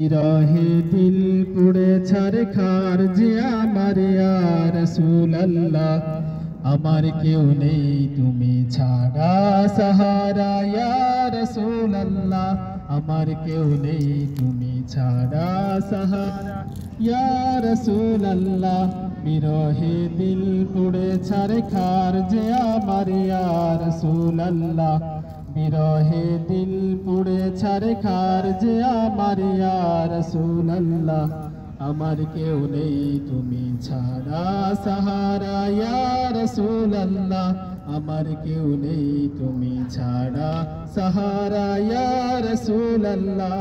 বিরহে দিল পুড়ে ছারখার যে আমার ইয়া রাসূলুল্লাহ, আমার কেউ নেই তুমি ছাড়া সাহারা ইয়া রাসূলুল্লাহ, আমার কেউ নেই তুমি ছাড়া সাহারা ইয়া রাসূলুল্লাহ। বিরহে দিল পুড়ে ছারখার যে আমার ইয়া রাসূলুল্লাহ, বিরহে দিল পুড়ে ছারখার যে আমার ইয়া রাসূলুল্লাহ, আমার কেউ নেই তুমি ছাড়া সাহারা ইয়া রাসূলুল্লাহ, আমার কেউ নেই তুমি ছাড়া সাহারা ইয়া রাসূলুল্লাহ।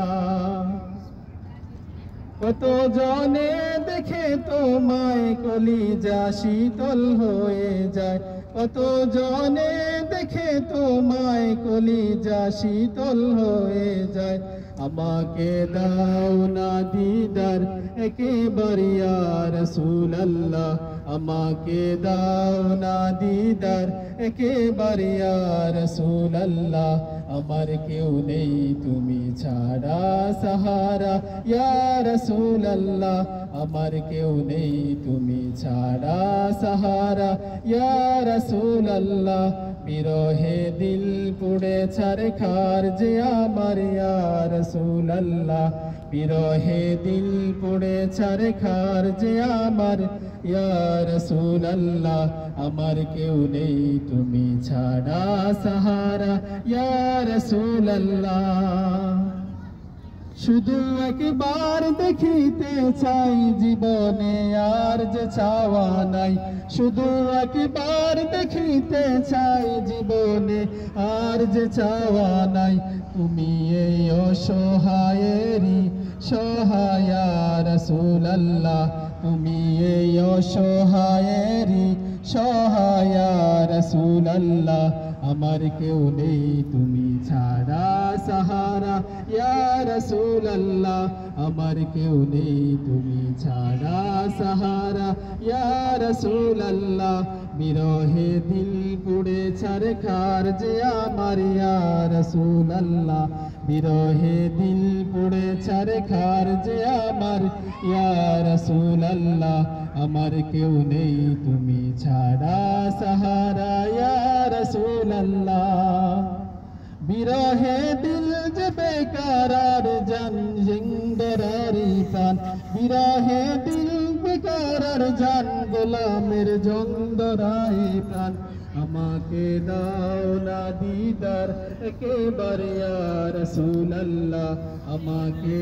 কত জনে দেখে তোমায় কলিজা শীতল হয়ে যায়, কত জনে দেখে তোমায় কলিজা শীতল হয়ে যায়। আমাকে দাও না দিদার একেবারে ইয়া রাসূলুল্লাহ, আমাকে দাও না দিদার একেবারে ইয়া রাসূলুল্লাহ, আমার কেউ নেই তুমি ছাড়া সাহারা ইয়া রাসূলুল্লাহ, আমার কেউ নেই তুমি ছাড়া সাহারা ইয়া রাসূলুল্লাহ। বিরহে দিল পুড়ে ছারখার যে আমার ইয়া রাসূলুল্লাহ, বিরহে দিল পুড়ে ছারখার যে আমার ইয়া রাসূলুল্লাহ, আমার কেউ নেই তুমি ছাড়া সাহারা ইয়া রাসূলুল্লাহ। শুধু একবার দেখিতে চাই জীবনে আর যে চাওয়া নাই, শুধু একবার দেখিতে চাই জীবনে আর যে চাওয়া নাই। তুমি এই অসহায়েরই সহায় ইয়া রাসূলুল্লাহ, তুমি এই অসহায়েরই সহায় ইয়া রাসূলুল্লাহ, আমার কেউ নেই তুমি ছাড়া সাহারা ইয়া রাসূলুল্লাহ, আমার কেউ নেই তুমি ছাড়া সাহারা ইয়া রাসূলুল্লাহ। বিরহে দিল পুড়ে ছারখার যে আমার ইয়া রাসূলুল্লাহ, বিরহে দিল পুড়ে ছারখার যে আমার ইয়া রাসূলুল্লাহ, আমার কেউ নেই তুমি ছাড়া সাহারা ইয়া রাসূলুল্লাহ। বিরহে দিল যে বেকার আর জান জিন্দরারি প্রাণ, বিরহে দিল বেকার আর জান গোলামের জন্দরাই প্রাণ। আমাকে দাও না দিদার একেবারে ইয়া রাসূলুল্লাহ, আমাকে